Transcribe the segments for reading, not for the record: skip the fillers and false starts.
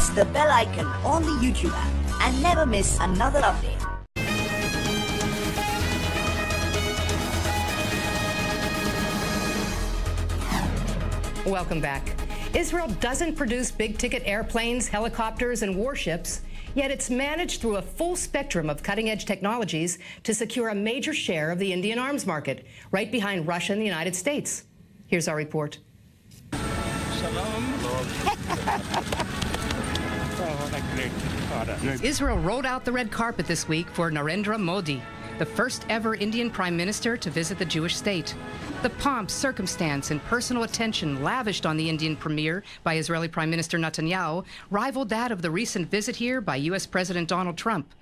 press the bell icon on the YouTube app and never miss another update. Welcome back. Israel doesn't produce big-ticket airplanes, helicopters, and warships, yet it's managed through a full spectrum of cutting-edge technologies to secure a major share of the Indian arms market, right behind Russia and the United States. Here's our report. Israel rolled out the red carpet this week for Narendra Modi, the first ever Indian Prime Minister to visit the Jewish state. The pomp, circumstance, and personal attention lavished on the Indian premier by Israeli Prime Minister Netanyahu rivaled that of the recent visit here by U.S. President Donald Trump,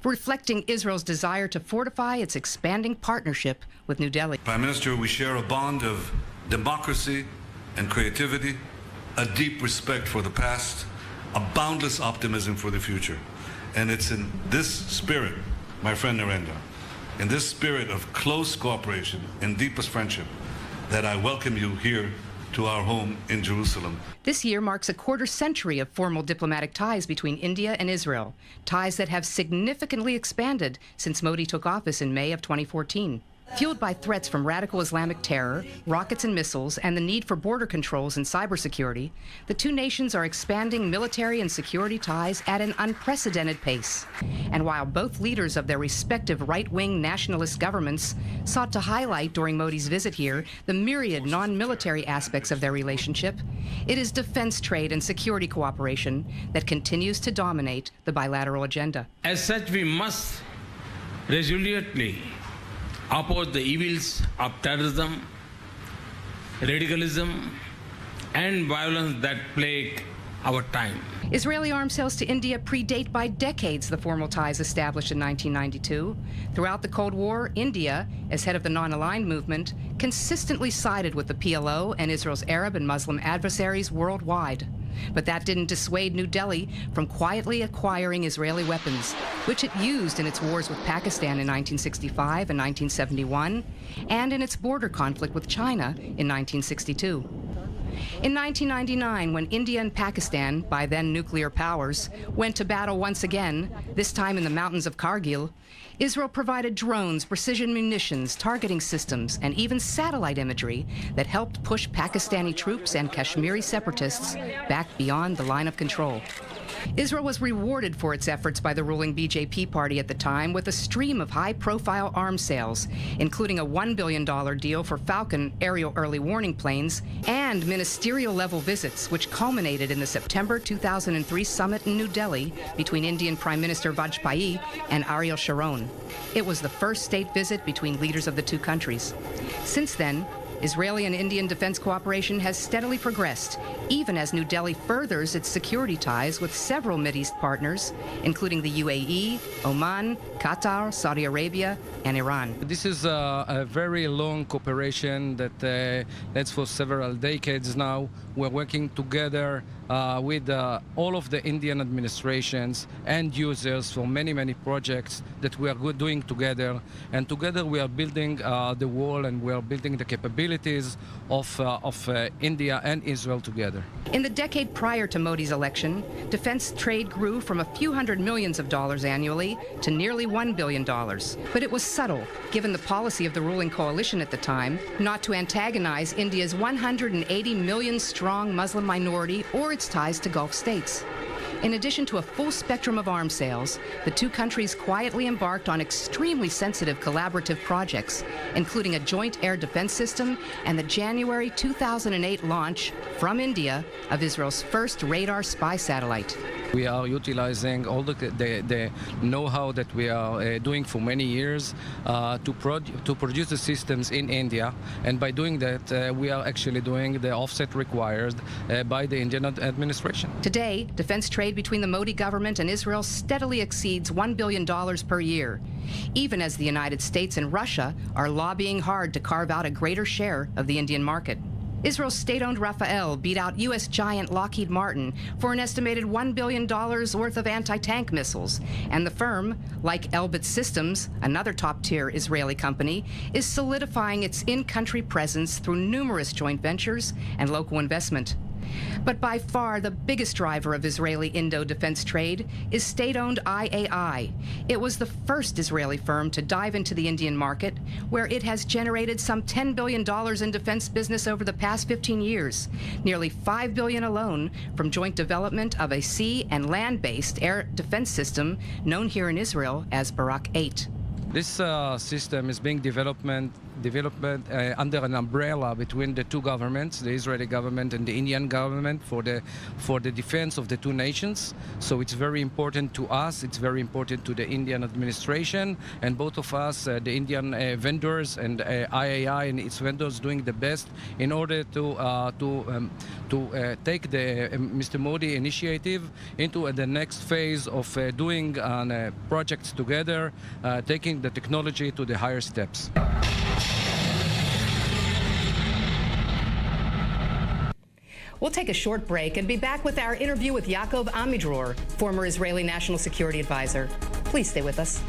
reflecting Israel's desire to fortify its expanding partnership with New Delhi. Prime Minister, we share a bond of democracy and creativity, a deep respect for the past, a boundless optimism for the future. And it's in this spirit, my friend Narendra, in this spirit of close cooperation and deepest friendship, that I welcome you here to our home in Jerusalem. This year marks a quarter century of formal diplomatic ties between India and Israel, ties that have significantly expanded since Modi took office in May of 2014. Fueled by threats from radical Islamic terror, rockets and missiles, and the need for border controls and cybersecurity, the two nations are expanding military and security ties at an unprecedented pace. And while both leaders of their respective right-wing nationalist governments sought to highlight during Modi's visit here the myriad non-military aspects of their relationship, it is defense trade and security cooperation that continues to dominate the bilateral agenda. As such, we must resolutely oppose the evils of terrorism, radicalism, and violence that plague our time. Israeli arms sales to India predate by decades the formal ties established in 1992. Throughout the Cold War, India, as head of the non-aligned movement, consistently sided with the PLO and Israel's Arab and Muslim adversaries worldwide. But that didn't dissuade New Delhi from quietly acquiring Israeli weapons, which it used in its wars with Pakistan in 1965 and 1971, and in its border conflict with China in 1962. In 1999, when India and Pakistan, by then nuclear powers, went to battle once again, this time in the mountains of Kargil, Israel provided drones, precision munitions, targeting systems, and even satellite imagery that helped push Pakistani troops and Kashmiri separatists back beyond the line of control. Israel was rewarded for its efforts by the ruling BJP party at the time with a stream of high-profile arms sales, including a $1 billion deal for Falcon aerial early warning planes and ministerial-level visits, which culminated in the September 2003 summit in New Delhi between Indian Prime Minister Vajpayee and Ariel Sharon. It was the first state visit between leaders of the two countries. Since then, Israeli and Indian defense cooperation has steadily progressed, even as New Delhi furthers its security ties with several Mideast partners, including the UAE, Oman, Qatar, Saudi Arabia, and Iran. This is a very long cooperation that that's for several decades now. We're working together with all of the Indian administrations and users for many, many projects that we are doing together. And together we are building the wall and we are building the capabilities of India and Israel together. In the decade prior to Modi's election, defense trade grew from a few hundred millions of dollars annually to nearly $1 billion. But it was subtle, given the policy of the ruling coalition at the time, not to antagonize India's 180 million strong Muslim minority or its ties to Gulf states. In addition to a full spectrum of arms sales, the two countries quietly embarked on extremely sensitive collaborative projects, including a joint air defense system and the January 2008 launch from India of Israel's first radar spy satellite. We are utilizing all the know-how that we are doing for many years to produce the systems in India, and by doing that we are actually doing the offset required by the Indian administration. Today, defense trade between the Modi government and Israel steadily exceeds $1 billion per year, even as the United States and Russia are lobbying hard to carve out a greater share of the Indian market. Israel's state-owned Rafael beat out U.S. giant Lockheed Martin for an estimated $1 billion worth of anti-tank missiles, and the firm, like Elbit Systems, another top-tier Israeli company, is solidifying its in-country presence through numerous joint ventures and local investment. But by far the biggest driver of Israeli Indo-defense trade is state-owned IAI. It was the first Israeli firm to dive into the Indian market, where it has generated some $10 billion in defense business over the past 15 years, nearly $5 billion alone from joint development of a sea and land-based air defense system known here in Israel as Barak 8. This system is being developed under an umbrella between the two governments, the Israeli government and the Indian government, for the defense of the two nations. So it's very important to us, it's very important to the Indian administration, and both of us, the Indian vendors and IAI and its vendors, doing the best in order to take the Mr. Modi initiative into the next phase of doing projects together, taking the technology to the higher steps. We'll take a short break and be back with our interview with Yaakov Amidror, former Israeli National Security Advisor. Please stay with us.